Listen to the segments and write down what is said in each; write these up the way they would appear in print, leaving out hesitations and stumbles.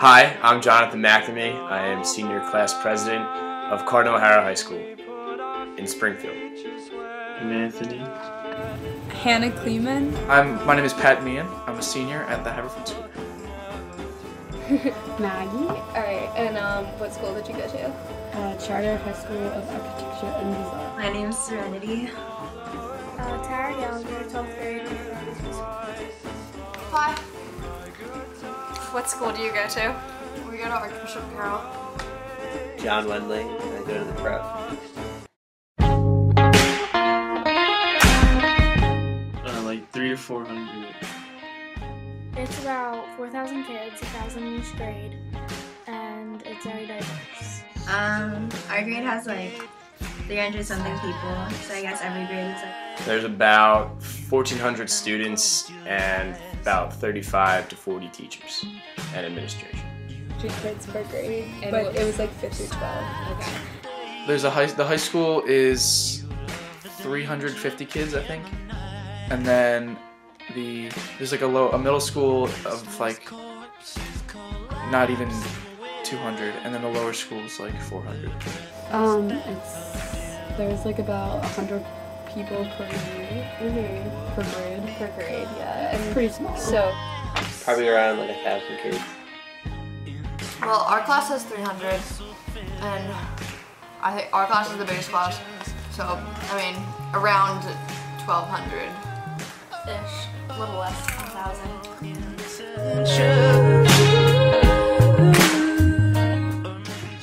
Hi, I'm Jonathan McNamee. I am Senior Class President of Cardinal O'Hara High School in Springfield. I'm Anthony. Hannah Kleeman. My name is Pat Meehan. I'm a senior at the Haverford School. Maggie. Alright, and what school did you go to? Charter High School of Architecture and Design. My name's Serenity. Tara Gallagher, 12th grade. Hi. What school do you go to? We go to Archbishop Carroll. John Wendley, and I go to the prep. Like 300 to 400. It's about 4,000 kids, 1,000 in each grade, and it's very diverse. Our grade has like 300 something people, so I guess every grade is like... There's about 1,400 students and about 35 to 40 teachers and administration. 3 kids per grade, but it was like 5th through 12. Okay. The high school is 350 kids, I think, and then there's like a middle school of like not even 200, and then the lower school is like 400. There's like about 100 people per year. Per grade, yeah. And pretty small. So, Probably around like 1,000 kids. well, our class has 300, and I think our class is the biggest class. So, I mean, around 1,200-ish, a little less than 1,000.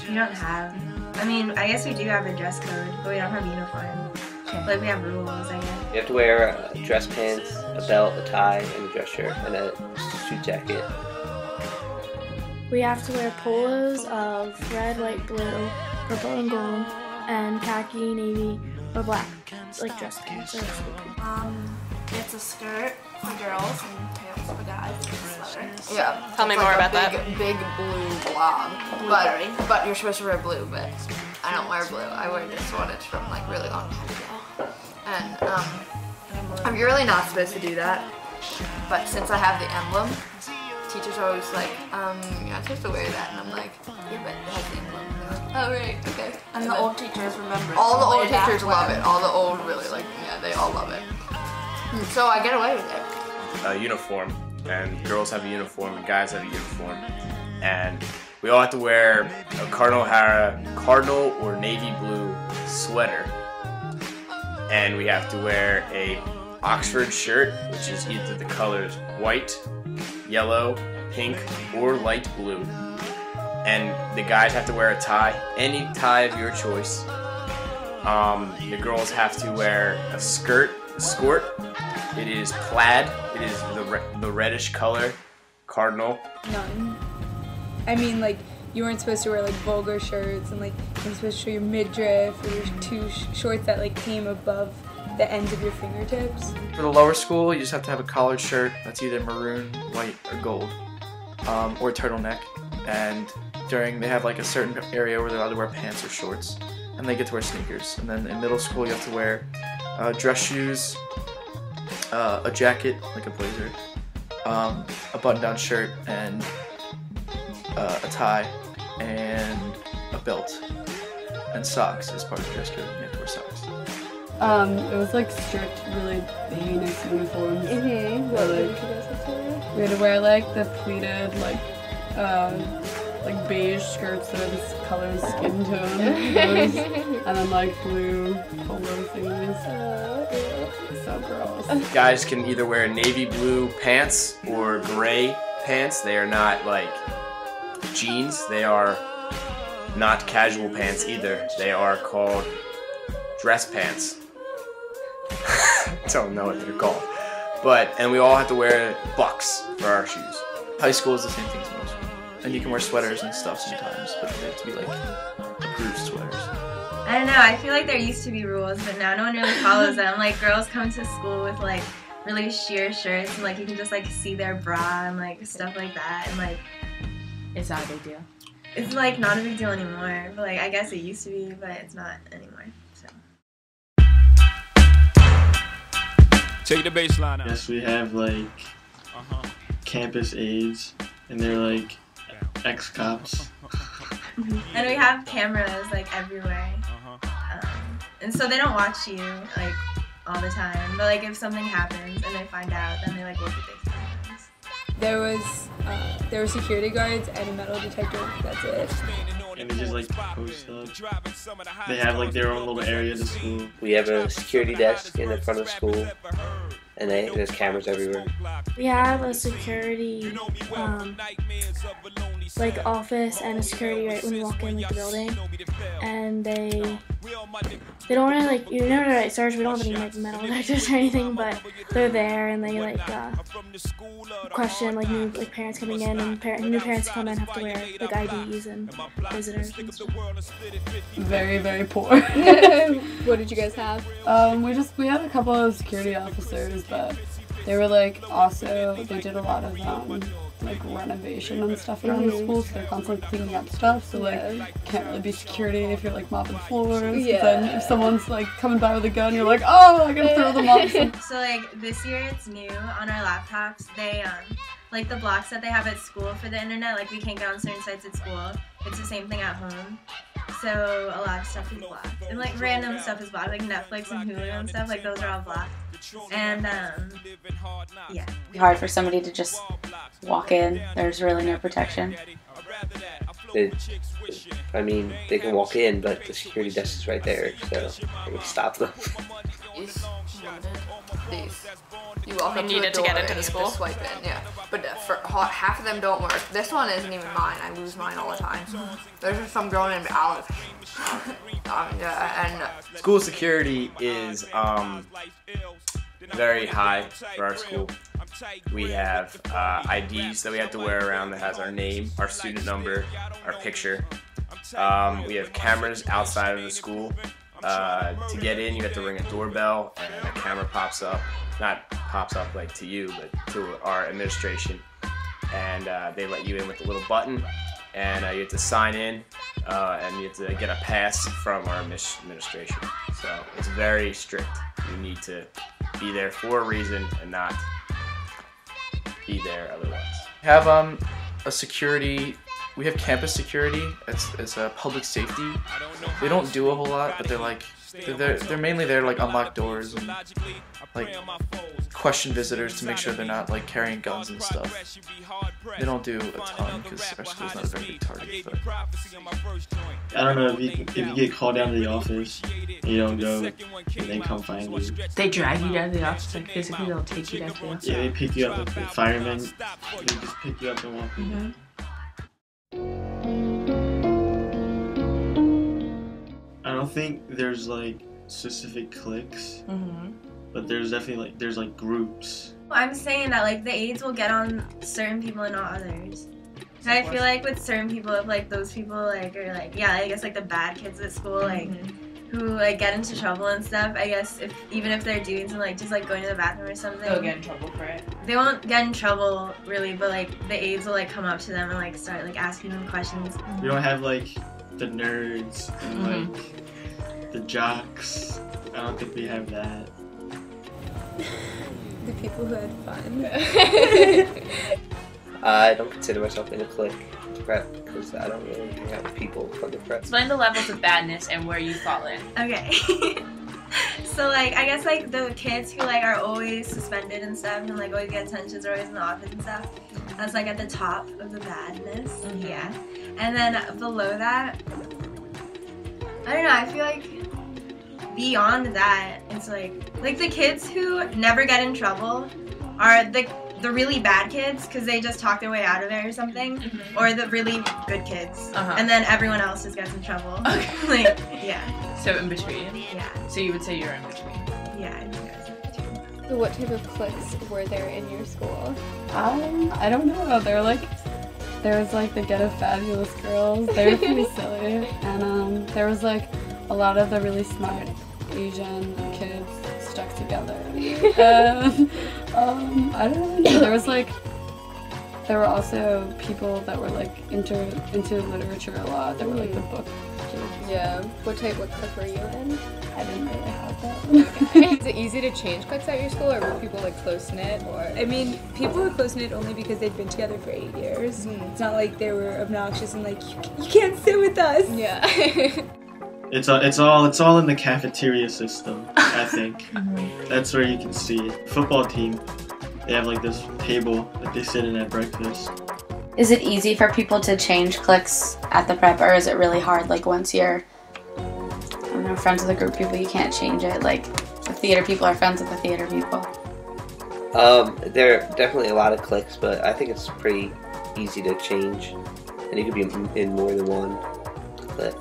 We don't have... I mean, I guess we do have a dress code, but we don't have uniform. Like, we have rules, I guess. You have to wear dress pants, a belt, a tie, and a dress shirt, and a suit jacket. We have to wear polos of red, white, blue, purple, and gold, and khaki, navy, or black, like dress pants. It's a skirt for girls and pants for guys. It's a sweater. Yeah. Tell me It's more like about that. Big blue blob. But you're supposed to wear blue, but I don't wear blue. I wear this one. It's from like really long time ago. And you're really not supposed to do that. But since I have the emblem, teachers are always like, you're not supposed to wear that. And I'm like, yeah, but it has the emblem. And they're like, oh right, okay. And the old teachers remember. All the old teachers love it. All the old really like, yeah, they all love it. So I get away with it. A uniform, and girls have a uniform and guys have a uniform, and we all have to wear a Cardinal O'Hara cardinal or navy blue sweater, and we have to wear a Oxford shirt, which is either the colors white, yellow, pink, or light blue, and the guys have to wear a tie, any tie of your choice. The girls have to wear a skirt. It is plaid. It is the reddish color, cardinal. None. I mean, like, you weren't supposed to wear like vulgar shirts, and like you were supposed to show your midriff or your shorts that like came above the ends of your fingertips. For the lower school, you just have to have a collared shirt that's either maroon, white, or gold, or a turtleneck. And they have like a certain area where they're allowed to wear pants or shorts, and they get to wear sneakers. And then in middle school, you have to wear dress shoes, a jacket, like a blazer, a button-down shirt, and a tie, and a belt, and socks as part of the dress code. You have to wear socks. It was like strict, really heinous uniforms. We had to wear like the pleated, like beige skirts that are this color skin tone, and then like blue polo thingies. So gross. Guys can either wear navy blue pants or gray pants. They are not like jeans. They are not casual pants either. They are called dress pants. Don't know what they're called. And we all have to wear bucks for our shoes. High school is the same thing as middle school. And you can wear sweaters and stuff sometimes, but they have to be like approved sweaters. I don't know, I feel like there used to be rules, but now no one really follows them. Like, girls come to school with like really sheer shirts, and like you can just like see their bra and like stuff like that, and like It's not a big deal. it's like not a big deal anymore. But like I guess it used to be, but it's not anymore. So. Take the bass line out. Yes, we have like campus aides, and they're like ex-cops. And we have cameras like everywhere. And so they don't watch you like all the time. But like if something happens and they find out, then they like look at the cameras. There were security guards and a metal detector. That's it. And they just like post up. They have like their own little area of the school. We have a security desk in the front of the school, and there's cameras everywhere. We have a security like office and a security right when you walk in the building, and they don't really like, you never like search. We don't have any like metal detectors or anything, but they're there and they like question like new like parents coming in, and new parents come in have to wear like IDs and visitors and stuff. Very, very poor. What did you guys have? We had a couple of security officers, but they were like also, they did a lot of like renovation and stuff around the school, so they're constantly cleaning up stuff, so like can't really be security if you're like mopping floors. Yeah. Then if someone's like coming by with a gun, you're like, oh, I gotta throw them off. So like this year it's new on our laptops. They like the blocks that they have at school for the internet, like we can't get on certain sites at school. It's the same thing at home. So a lot of stuff is blocked. And like random stuff is blocked, like Netflix and Hulu and stuff, like those are all blocked. And yeah. It's hard for somebody to just walk in. There's really no protection. I mean, they can walk in, but the security desk is right there, so they can stop them. These. You walk up to a door and you have to swipe in, yeah. But for half of them don't work. This one isn't even mine. I lose mine all the time. There's just some girl named Alex. School security is very high for our school. We have IDs that we have to wear around that has our name, our student number, our picture. We have cameras outside of the school. To get in, you have to ring a doorbell, and a camera pops up. Not pops up like to you, but to our administration. And they let you in with a little button, and you have to sign in, and you have to get a pass from our administration. So it's very strict. You need to be there for a reason and not be there otherwise. We have a security. We have campus security. It's a public safety. They don't do a whole lot, but they're mainly there to like unlock doors and like question visitors to make sure they're not like carrying guns and stuff. They don't do a ton because our school's not a very big target. But I don't know if you get called down to the office and you don't go, and they come find you. They drag you down to the office, like physically they'll take you down to the office. Yeah, they pick you up. The firemen, they just pick you up and walk you down. I don't think there's like specific cliques, but there's definitely like groups. I'm saying that like the aides will get on certain people and not others. And I feel like with certain people, if like those people like are like, yeah, I guess like the bad kids at school, like who like get into trouble and stuff, I guess even if they're doing something like just like going to the bathroom or something, They'll get in trouble for it. They won't get in trouble really, but like the aides will like come up to them and like start like asking them questions. You don't have like the nerds and like the jocks. I don't think we have that. The people who had fun. I don't consider myself in a clique prep because I don't really hang out with people from the prep. Explain the levels of badness and where you fall in. Okay. So like I guess like the kids who like are always suspended and stuff and like always get detentions or always in the office and stuff, that's like at the top of the badness. Yeah. And then below that, I don't know, I feel like beyond that, it's like the kids who never get in trouble are the really bad kids because they just talk their way out of it or something, or the really good kids, and then everyone else just gets in trouble. Like, yeah. So in between? Yeah. So you would say you're in between? Yeah, I think that's in between. So what type of cliques were there in your school? I don't know. There was like the Get a Fabulous girls. They were pretty silly, and there was like a lot of the really smart Asian kids stuck together. And I don't really know. There were also people that were like into literature a lot. They were like the book Yeah. What clique were you in? I didn't really have that. Is it easy to change cliques at your school, or were people like close knit? Or I mean, people were close knit only because they'd been together for 8 years. It's not like they were obnoxious and like you can't sit with us. Yeah. It's all in the cafeteria system, I think. That's where you can see it. Football team, they have like this table that they sit in at breakfast. Is it easy for people to change cliques at the prep, or is it really hard? Like once you're, I don't know, friends with a group of people, you can't change it. Like the theater people are friends with the theater people. There are definitely a lot of cliques, but I think it's pretty easy to change, and you could be in more than one clique.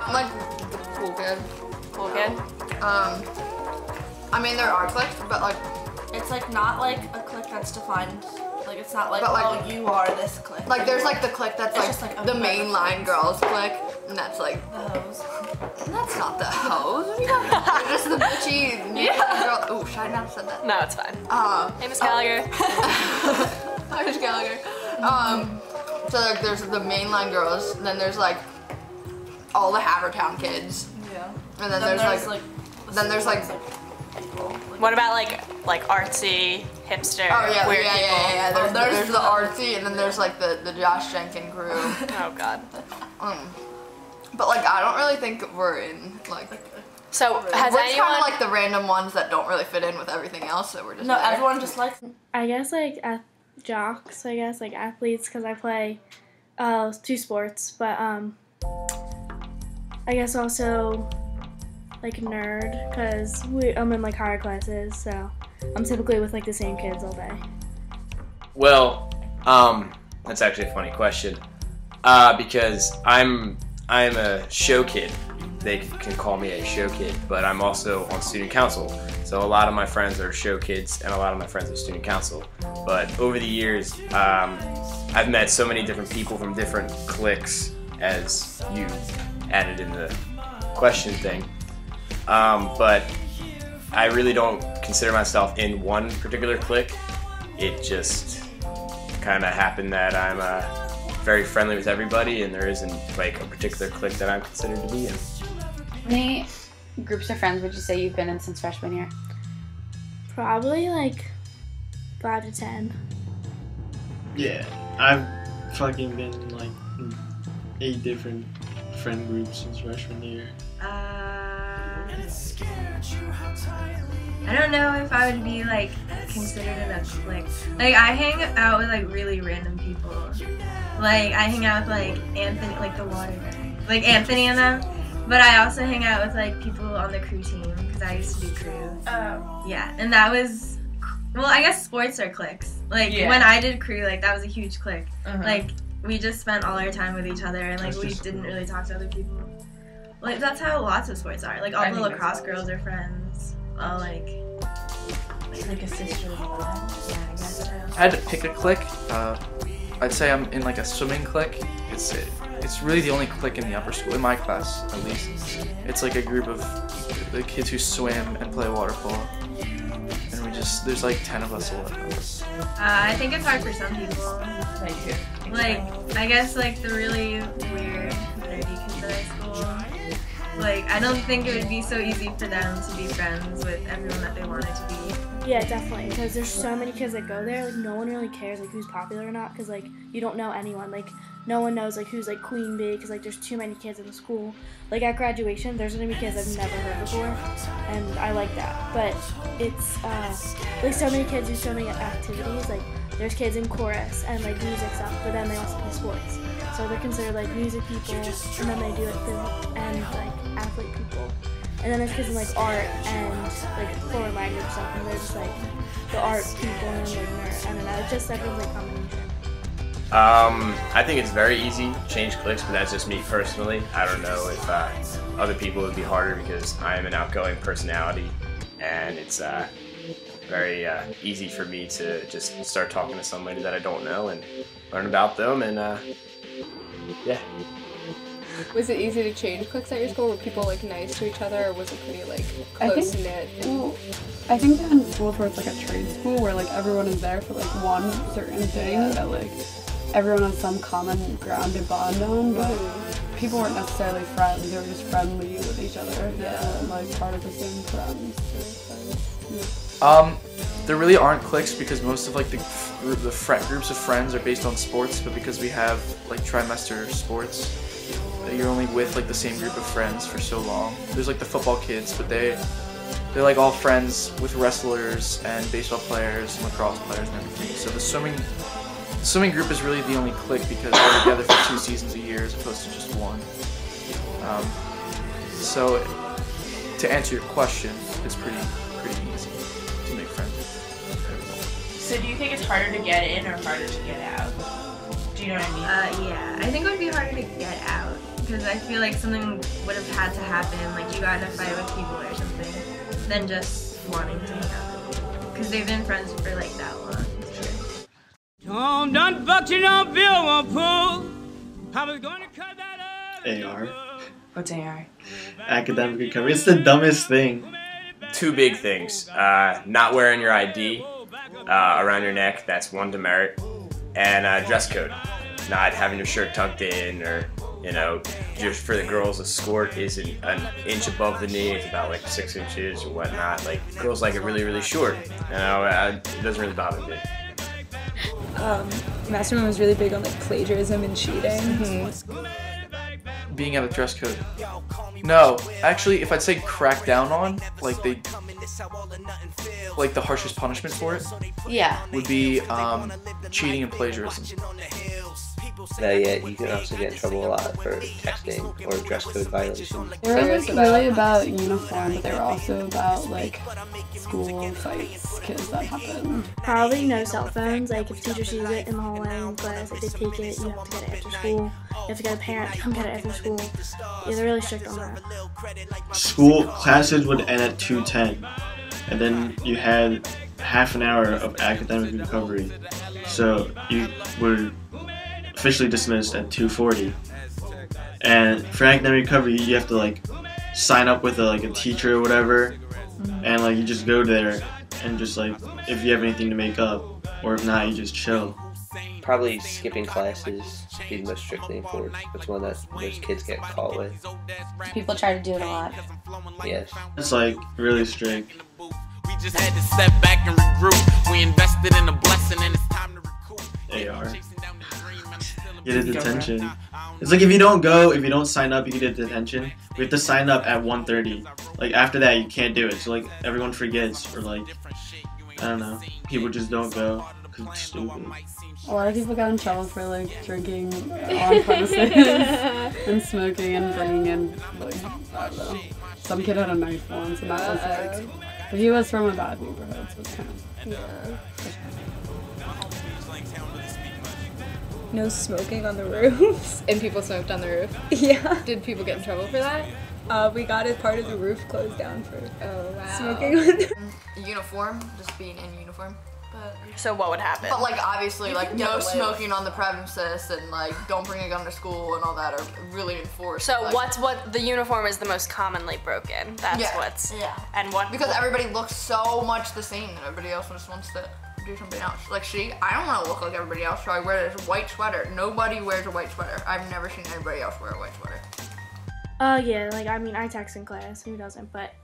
I'm like the cool kid. Cool kid? I mean, there are cliques, but like, It's like not like a clique that's defined. Like it's not like, But, like, oh, you are this clique. like there's like the clique that's It's like, just, like, a the bunch of mainline girls clique, and that's like, the hose. that's not the hoes. What are you talking about? They're just the bitchy mainline girl. Ooh, should I not have said that? No, it's fine. Hey, Miss Gallagher. Hi, Miss Gallagher. So like there's the mainline girls, and then there's like all the Havertown kids. Yeah. And then there's like What about like artsy, hipster, oh yeah, weird yeah, people? yeah, yeah. There's the artsy, and then there's like the Josh Jenkins crew. Oh God. But like I don't really think we're in like. So has we're anyone kind of like the random ones that don't really fit in with everything else, so we're just No, there. everyone just likes. I guess like jocks, I guess like athletes, because I play 2 sports, but I guess also like nerd, because I'm in like higher classes, so I'm typically with like the same kids all day. Well, that's actually a funny question, because I'm a show kid. They can call me a show kid, but I'm also on student council. So a lot of my friends are show kids, and a lot of my friends are student council. But over the years, I've met so many different people from different cliques, as you added in the question thing. But I really don't consider myself in one particular clique. It just kind of happened that I'm very friendly with everybody, and there isn't like a particular clique that I'm considered to be in. How many groups of friends would you say you've been in since freshman year? Probably like 5 to 10. Yeah, I've fucking been in like 8 different friend groups since freshman year. I don't know if I would be like considered in a clique. Like I hang out with like really random people. Like I hang out with like Anthony, like the water guy, like Anthony and them. But I also hang out with like people on the crew team because I used to do crew. Yeah, and that was, well, I guess sports are cliques. Like when I did crew, like that was a huge clique. Like we just spent all our time with each other, and like we didn't really talk to other people. Like that's how lots of sports are. Like all the lacrosse girls are friends. All like a sister. Yeah, I guess so. I had to pick a clique. I'd say I'm in like a swimming clique. It's really the only clique in the upper school, in my class at least. It's like a group of the kids who swim and play water polo. And there's like 10 of us, 11 of us. I think it's hard for some people. Like, I guess like the really weird, nerdy kids at our school. Like, I don't think it would be so easy for them to be friends with everyone that they wanted to be. Yeah, definitely, because there's so many kids that go there, like no one really cares like who's popular or not, because like you don't know anyone, like no one knows like who's like queen bee, because like there's too many kids in the school. Like at graduation, there's gonna be kids I've never heard before, and I like that. But it's like so many kids do so many activities. Like there's kids in chorus and like music stuff, but then they also play sports. So they're considered like music people, and then they do like physics and like athlete people. And then there's kids in like art and like foreign language stuff, and they're just like the art people and like nerd. I don't know, it's just everyone's like combination. I think it's very easy to change cliques, but that's just me personally. I don't know if other people would be harder because I am an outgoing personality, and it's very easy for me to just start talking to somebody that I don't know and learn about them, and yeah. Was it easy to change cliques at your school? Were people like nice to each other, or was it pretty like close knit? I think they're in schools where it's like a trade school where like everyone is there for like one certain thing that like everyone had some common ground to bond on, but people weren't necessarily friends. They were just friendly with each other. Yeah, and, like part of the same friends. There really aren't cliques because most of like the groups of friends are based on sports, but because we have like trimester sports, you're only with like the same group of friends for so long. There's like the football kids, but they're like all friends with wrestlers and baseball players and lacrosse players and everything. So the swimming group is really the only clique because they're together for 2 seasons a year as opposed to just one. So to answer your question, it's pretty easy to make friends. So do you think it's harder to get in or harder to get out? Do you know what I mean? Yeah, I think it would be harder to get out because I feel like something would have had to happen, like you got in a fight with people or something, than just wanting to hang out with people because they've been friends for like that long. AR. What's AR? Academic recovery. It's the dumbest thing. 2 big things. Not wearing your ID around your neck, that's one demerit. And dress code. Not having your shirt tucked in or, you know, just for the girls, a skirt isn't an inch above the knee. It's about like 6 inches or whatnot. Like, girls like it really, really short. You know, it doesn't really bother me. Mastermind was really big on like plagiarism and cheating. Being out of dress code. No, actually, if I'd say crack down on, like the harshest punishment for it, would be cheating and plagiarism. Yeah, you can also get in trouble a lot for texting or dress code violations. They were like really about uniform, but they were also about like school fights, because that happened. Probably no cell phones. Like if teacher sees it in the hallway in class, like they take it, you have to get it after school. You have to get a parent to come get it after school. Yeah, they're really strict on that. School classes would end at 2:10, and then you had half an hour of academic recovery. So you were officially dismissed at 2:40. And for academic recovery, you have to like sign up with a teacher or whatever, and like you just go there and just like if you have anything to make up, or if not, you just chill. Probably skipping classes be the most strictly enforced. That's one that most kids get caught with. People try to do it a lot. Yes. It's like really strict. We just had to step back and regroup. We invested in a blessing and it's time to recoup. AR. Get a detention. It's like if you don't sign up, you can get detention. We have to sign up at 1:30. Like after that, you can't do it. So like everyone forgets, or like I don't know, people just don't go because it's stupid. A lot of people got in trouble for like drinking on premises and smoking and bringing in like I don't know. Some kid had a knife once, and that was like. But he was from a bad neighborhood, so it's kind of No smoking on the roofs. And people smoked on the roof? Yeah. Did people get in trouble for that? We got a part of the roof closed down for smoking Wow. on the Uniform, just being in uniform. But So what would happen? But like obviously You like can get no away smoking on the premises and like don't bring a gun to school and all that are really enforced. So like, what the uniform is the most commonly broken. That's Yeah, what's yeah. And what because everybody looks so much the same and everybody else just wants to do something else. Like I don't want to look like everybody else, so I wear this white sweater. Nobody wears a white sweater. I've never seen anybody else wear a white sweater. Yeah, like I mean I text in class, who doesn't, but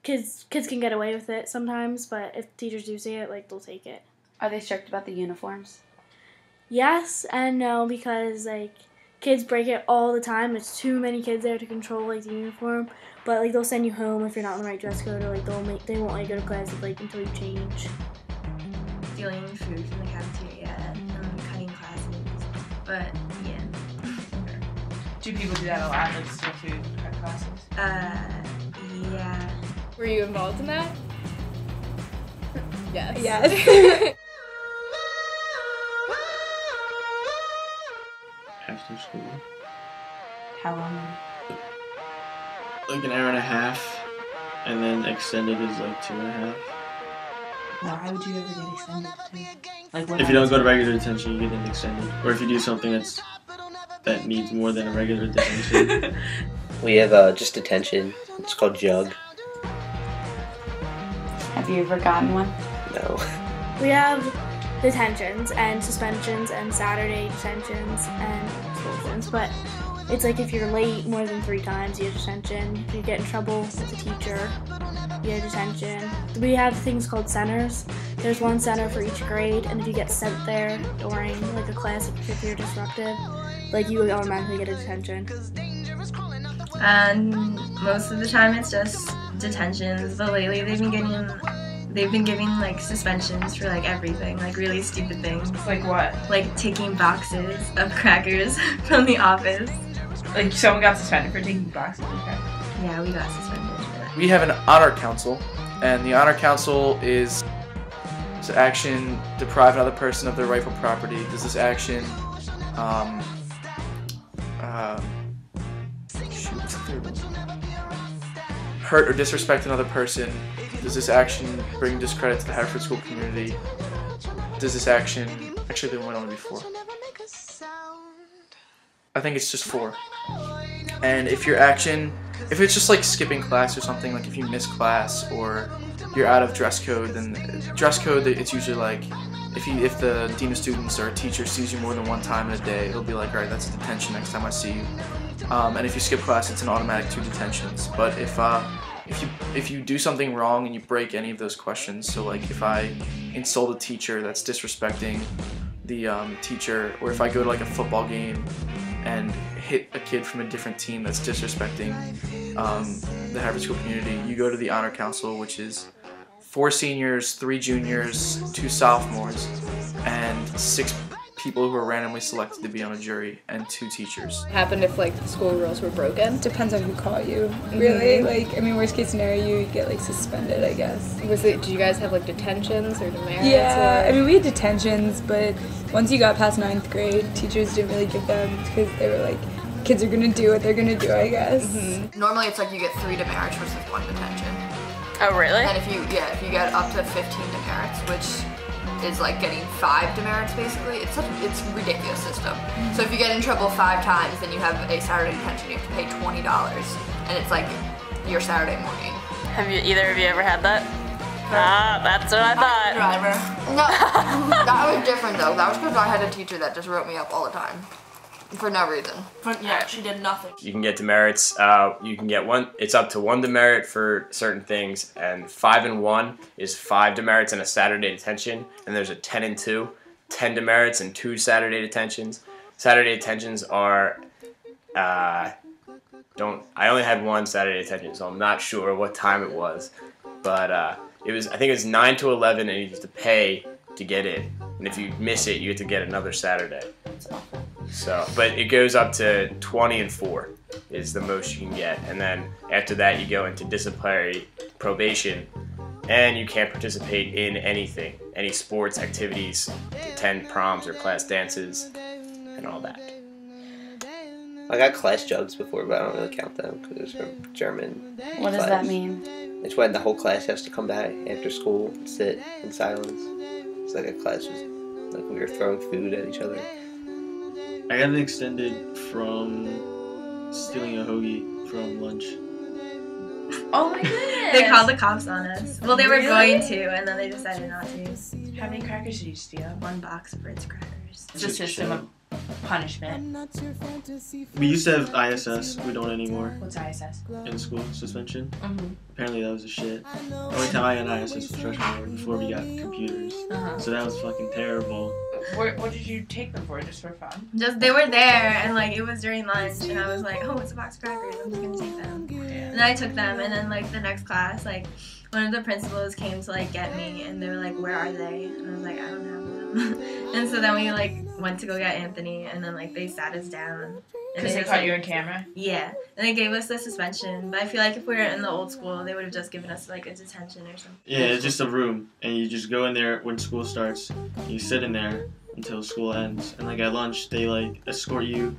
kids can get away with it sometimes, but if teachers do see it, like they'll take it. Are they strict about the uniforms? Yes and no, because like kids break it all the time. There's too many kids there to control like the uniform, but like they'll send you home if you're not in the right dress code, or like they won't let you go to class like until you change. Stealing food from the cafeteria, cutting classes, but yeah. Do people do that a lot, like steal food, cut classes? Yeah. Were you involved in that? Yes. Yes. After school. How long? Like an hour and a half, and then extended is like 2.5. Why would you ever get extended? Like what If you don't go to regular detention, you get an extended. Or if you do something that needs more than a regular detention. We have just detention. It's called jug. Have you ever gotten one? No. We have detentions and suspensions and Saturday detentions and expulsions. But it's like if you're late more than 3 times, you have detention. If you get in trouble with a teacher, you have detention. We have things called centers. There's one center for each grade, and if you get sent there during like a class, if you're disruptive, like you automatically get a detention. And most of the time it's just detentions, but lately they've been giving like suspensions for like everything, like really stupid things. Like what? Like taking boxes of crackers from the office. Like someone got suspended for taking boxes of crackers? Yeah, we got suspended for that. We have an honor council, and the honor council is does action deprive another person of their rightful property? Does this action hurt or disrespect another person? Does this action bring discredit to the Haverford school community? Does this action... Actually, there went on before. I think it's just 4. And if your action... If it's just like skipping class or something, like if you miss class or you're out of dress code, then dress code, it's usually like if the dean of students or a teacher sees you more than 1 time in a day, it'll be like, alright, that's a detention next time I see you. And if you skip class, it's an automatic 2 detentions. But if you do something wrong and you break any of those questions, so like if I insult a teacher, that's disrespecting the teacher, or if I go to like a football game and hit a kid from a different team, that's disrespecting the Haverford school community, you go to the honor council, which is 4 seniors, 3 juniors, 2 sophomores, and 6 people who are randomly selected to be on a jury, and 2 teachers. What happened if like the school rules were broken? Depends on who caught you, really. Like, I mean, worst case scenario, you get like suspended, I guess. Did you guys have like detentions or demerits? Yeah, or? I mean, we had detentions, but once you got past 9th grade, teachers didn't really give them because they were like, kids are gonna do what they're gonna do, I guess. Normally it's like you get 3 demerits versus 1 detention. Oh, really? And if you get up to 15 demerits, which is like getting 5 demerits basically, it's a ridiculous system. So if you get in trouble 5 times, then you have a Saturday detention. You have to pay $20, and it's like your Saturday morning. Have you either of you ever had that? That's what I thought. Driver. No, that was different though. That was because I had a teacher that just wrote me up all the time. For no reason. Yeah, she did nothing. You can get demerits. You can get it's up to 1 demerit for certain things, and 5 and 1 is 5 demerits and a Saturday detention, and there's a 10 and 2, 10 demerits and 2 Saturday detentions. Saturday detentions are, I only had 1 Saturday detention, so I'm not sure what time it was, but I think it was 9 to 11, and you have to pay to get in, and if you miss it, you have to get another Saturday. So, but it goes up to 20 and 4 is the most you can get, and then after that you go into disciplinary probation, and you can't participate in anything, any sports activities, attend proms or class dances, and all that. I got class jugs before, but I don't really count them because it's from German. What does that mean? It's when the whole class has to come back after school and sit in silence. It's like a class was like we were throwing food at each other. I got it extended from stealing a hoagie from lunch. Oh my goodness! They called the cops on us. Well, they were Really? going to, and then they decided not to. How many crackers did you steal? 1 box of Ritz crackers. It's a system of punishment. We used to have ISS. We don't anymore. What's ISS? In school suspension. Mm-hmm. Apparently that was a shit. The only time I had ISS was freshman year before we got computers. So that was fucking terrible. What did you take them for? Just for fun? Just they were there, and like it was during lunch, and I was like, oh, it's a box of crackers. I'm just gonna take them. And then I took them, and then like the next class, like one of the principals came to like get me, and they were like, where are they? And I was like, I don't have them. And so then we like went to go get Anthony, and then like they sat us down. Because they caught you on camera? Yeah. And they gave us the suspension. But I feel like if we were in the old school, they would have just given us like a detention or something. Yeah, it's just a room, and you just go in there when school starts. You sit in there until school ends, and like at lunch, they like escort you.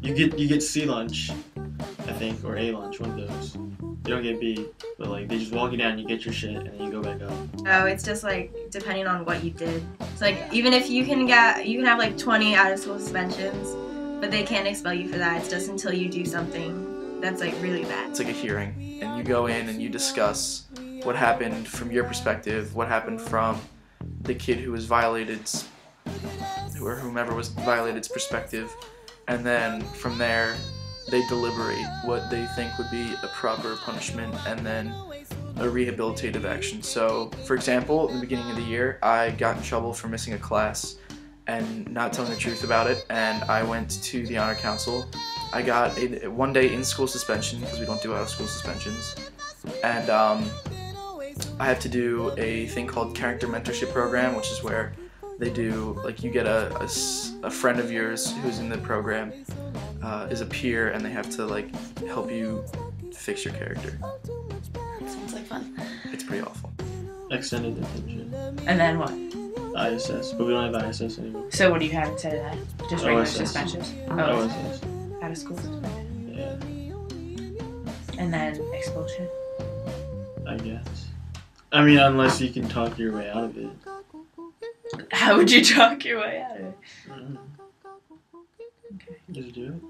You get C lunch, I think, or A lunch, one of those. You don't get B, but like they just walk you down, you get your shit, and then you go back up. Oh, it's just like depending on what you did. So like even if you can have like 20 out of school suspensions, but they can't expel you for that. It's just until you do something that's like really bad. It's like a hearing, and you go in and you discuss what happened from your perspective, what happened from the kid who was violated, or whomever was violated, perspective, and then from there they deliberate what they think would be a proper punishment and then a rehabilitative action. So, for example, in the beginning of the year, I got in trouble for missing a class and not telling the truth about it, and I went to the honor council. I got a 1-day in-school suspension because we don't do out-of-school suspensions, and I have to do a thing called character mentorship program, which is where they do, like, you get a friend of yours who's in the program, is a peer, and they have to, like, help you fix your character. Sounds like fun. It's pretty awful. Extended detention. And then what? ISS, but we don't have ISS anymore. So what do you have instead of that? Just regular OSS. suspensions? OSS. Out of school suspension? Yeah. And then expulsion? I guess. I mean, unless you can talk your way out of it. How would you talk your way out of it? Okay. Just do it.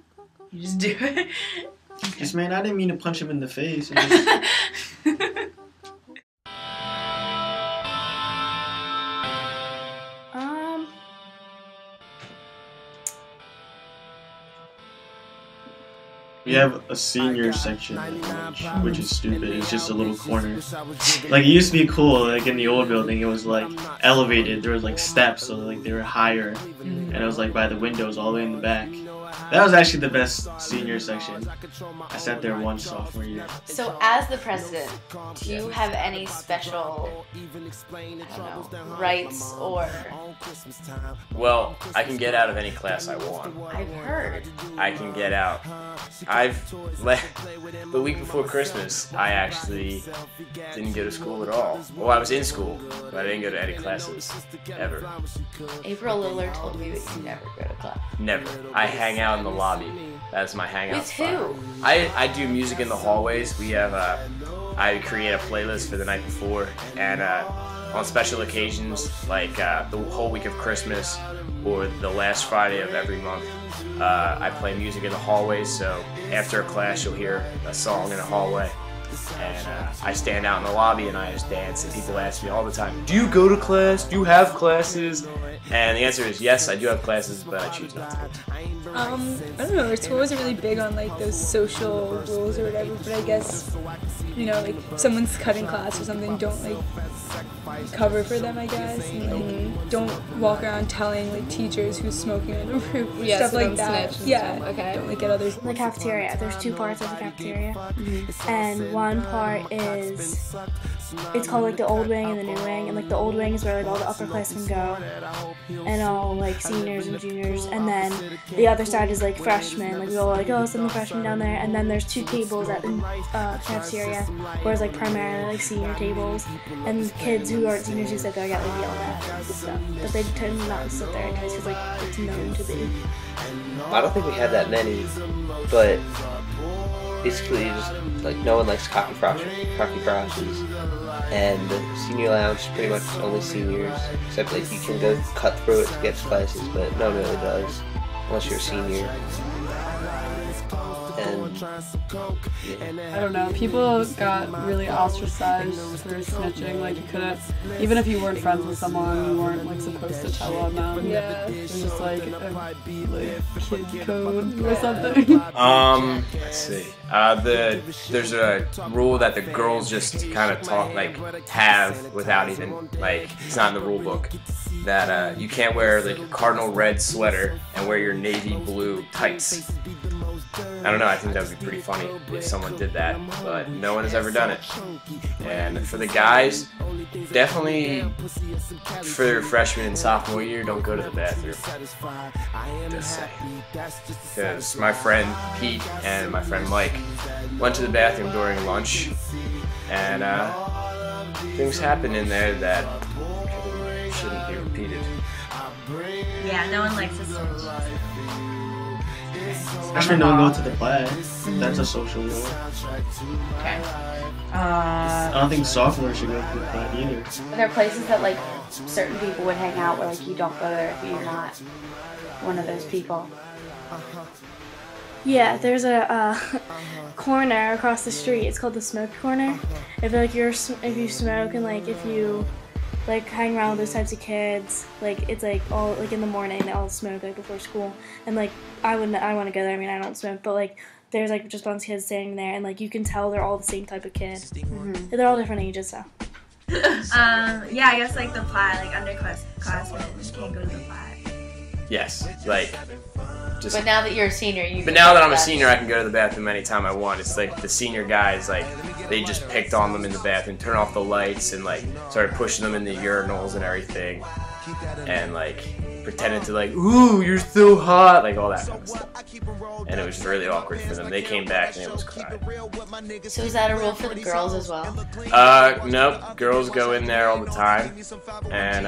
You just do it? Just, man, I didn't mean to punch him in the face. I just... We have a senior section, which is stupid. It's just a little corner. Like, it used to be cool, like, in the old building, it was, like, elevated. There was, like, steps, so, like, they were higher. And it was, like, by the windows all the way in the back. That was actually the best senior section. I sat there one sophomore year. So as the president, do you have any special, I don't know, rights or... Well, I can get out of any class I want. I've heard. I can get out. The week before Christmas, I actually didn't go to school at all. Well, I was in school, but I didn't go to any classes, ever. April Lillard told me that you never go to class. Never. I hang out in the lobby. That's my hangout With spot. who? I do music in the hallways. We have I create a playlist for the night before, and on special occasions, like the whole week of Christmas or the last Friday of every month, I play music in the hallways. So after a class, you'll hear a song in the hallway, and I stand out in the lobby and I just dance. And people ask me all the time, "Do you go to class? Do you have classes?" And the answer is yes, I do have classes, but I choose not to. I don't know, our school wasn't really big on like those social rules or whatever, but I guess, you know, like if someone's cutting class or something, don't like cover for them, I guess, and like don't walk around telling like teachers who's smoking in a room, Yeah, stuff so like don't that. snitch and Yeah, stuff. Okay. Don't like get others. In the cafeteria, there's two parts of the cafeteria, and one part is, it's called like the old wing and the new wing, and like the old wing is where like all the upperclassmen go, and all like seniors and juniors, and then the other side is like freshmen, like we all like, oh, send the freshmen down there, and then there's two tables at the cafeteria, where it's like primarily like senior tables, and kids who aren't seniors who sit there get like yelled at and stuff, but they tend not to sit there because like it's known to be. I don't think we had that many, but basically just like no one likes coffee crosses, and the senior lounge is pretty much only seniors, except like you can go cut through it to get to classes, but no one really does unless you're a senior. And I don't know, people got really ostracized for snitching. Like, you couldn't, even if you weren't friends with someone, you weren't like supposed to tell on them. Yeah. It was just like a kid code or something. Let's see. There's a rule that the girls just kind of have without even, like, it's not in the rule book, that you can't wear like a cardinal red sweater and wear your navy blue tights. I don't know, I think that would be pretty funny if someone did that, but no one has ever done it. And for the guys, definitely for freshman and sophomore year, don't go to the bathroom. Just saying. Because my friend Pete and my friend Mike went to the bathroom during lunch, and things happened in there that shouldn't be repeated. Yeah, no one likes to snitch. Freshmen don't go to the class. That's a social rule. Okay. I don't think sophomores should go to the class either. Are there places that like certain people would hang out where like you don't go there if you're not one of those people? Yeah, there's a corner across the street. It's called the smoke corner. If like if you smoke and like if you like hang around with those types of kids. Like it's like all like in the morning they all smoke like before school, and like I want to go there. I mean I don't smoke, but like there's like just a bunch of kids standing there, and like you can tell they're all the same type of kid. Mm-hmm. They're all different ages, so. Yeah, I guess like the Plaid, like underclassmen can't go to the Plaid. Yes, like. Just, but now that you're a senior, you. But now that I'm a senior, I can go to the bathroom anytime I want. It's like the senior guys, like they just picked on them in the bathroom, turn off the lights, and like started pushing them in the urinals and everything, and like pretended to like, ooh, you're so hot, like all that kind of stuff. And it was just really awkward for them. They came back and it was crying. So is that a rule for the girls as well? Nope. Girls go in there all the time, and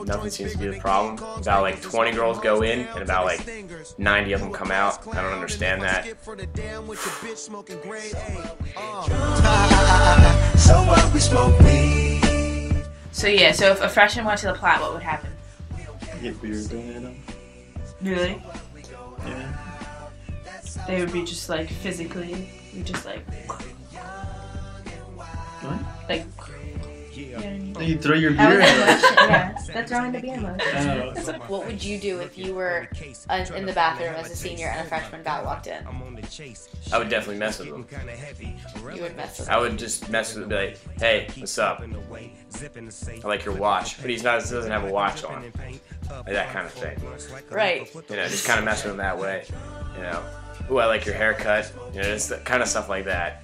nothing seems to be the problem. About like 20 girls go in, and about like 90 of them come out. I don't understand that. So yeah, so if a freshman went to the Plaid, what would happen? Get beer going at them. Really? Yeah. They would be just like physically, just like. What? Like. You throw your beer at them. Yes, that's wrong to be emotional. What would you do if you were in the bathroom as a senior and a freshman guy walked in? I would definitely mess with them. You would mess with them? I would just mess with them, be like, hey, what's up? I like your watch. But he doesn't have a watch on. Like that kind of thing. Right. You know, just kind of mess with him that way. You know, ooh, I like your haircut. You know, just kind of stuff like that.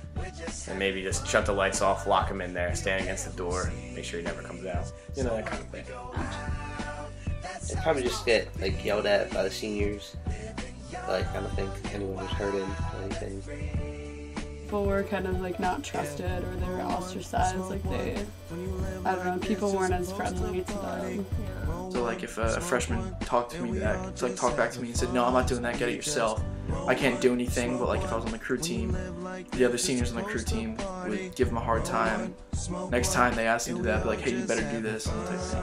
And maybe just shut the lights off, lock him in there, stand against the door, make sure he never comes out. You know, that kind of thing. They'd probably just get like yelled at by the seniors. Like, I don't think anyone was hurt him or anything. People were kind of like not trusted, or they were ostracized. Like I don't know, people weren't as friendly to them. So like if a freshman talked back to me and said, no, I'm not doing that, get it yourself. I can't do anything, but like if I was on the crew team, the other seniors on the crew team would give them a hard time. Next time they asked him to do that, I'd be like, hey, you better do this, and type thing.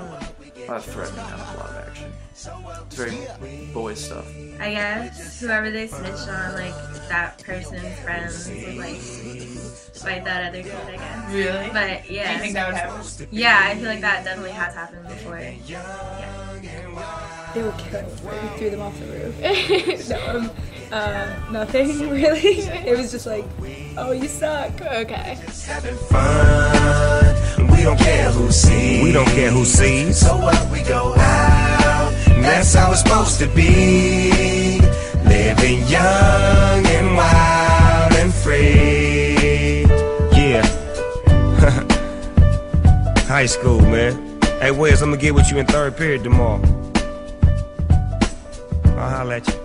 A lot of threatening, not a lot of action. It's very boys stuff. I guess whoever they snitched on, like that person's friends would like fight that other kid, I guess. Really? But yeah. Do you think that would happen? Yeah, I feel like that definitely has happened before. Yeah. They were killed. We threw them off the roof. Nothing really. It was just like, oh, you suck. Okay. Having fun. We don't care who sees. We don't care who sees. So what? We go out. And that's how it's supposed to be. Living young and wild and free. Yeah. High school, man. Hey, Wes, I'm gonna get with you in third period tomorrow. I'll holler at you.